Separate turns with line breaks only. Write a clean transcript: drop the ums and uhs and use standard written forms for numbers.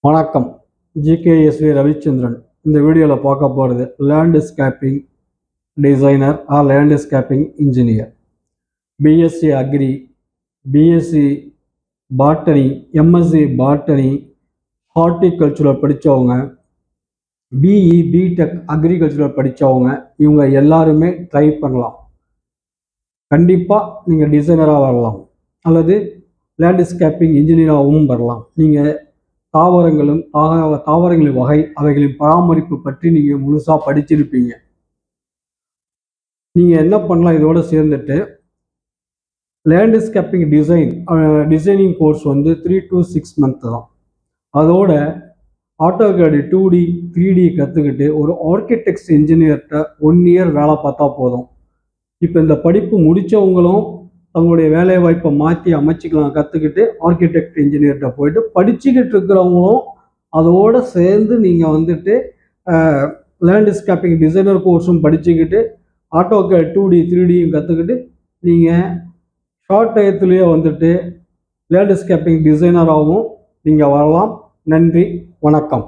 வணக்கம். ஜிகேஎஸ்வி ரவிச்சந்திரன். இந்த வீடியோவில் பார்க்க போகிறது landscaping designer or landscaping engineer. BSc agri, BSc botany, MSc botany, horticultural படித்தவங்க, பிஇ பிடெக் அக்ரிகல்ச்சுரல் படித்தவங்க, இவங்க எல்லாருமே ட்ரை பண்ணலாம். கண்டிப்பாக நீங்கள் டிசைனராக வரலாம் அல்லது லேண்ட்ஸ்கேப்பிங் இன்ஜினியராகவும் வரலாம். நீங்கள் தாவரங்களின் வகை, அவைகளின் பராமரிப்பு பற்றி நீங்கள் முழுசாக படிச்சிருப்பீங்க. நீங்கள் என்ன பண்ணலாம், இதோடு சேர்ந்துட்டு landscaping designing course 3 to 6 months தான். அதோட ஆட்டோகேட் 2D 3D கற்றுக்கிட்டு ஒரு ஆர்கிடெக்ட் இன்ஜினியர்கிட்ட 1 year வேலை பார்த்தா போதும். இப்போ இந்த படிப்பு முடித்தவங்களும் தங்களுடைய வேலை வாய்ப்பை மாற்றி அமைச்சிக்கலாம். கற்றுக்கிட்டு ஆர்கிடெக்ட் இன்ஜினியர்கிட்ட போயிட்டு படிச்சுக்கிட்டு இருக்கிறவங்களும் அதோடு சேர்ந்து நீங்கள் லேண்ட்ஸ்கேப்பிங் டிசைனர் கோர்ஸும் படிச்சுக்கிட்டு ஆட்டோகேட் 2D 3Dயும் கற்றுக்கிட்டு நீங்கள் ஷார்ட் டயத்துலேயே லேண்ட்ஸ்கேப்பிங் டிசைனராகவும் நீங்கள் வரலாம். நன்றி, வணக்கம்.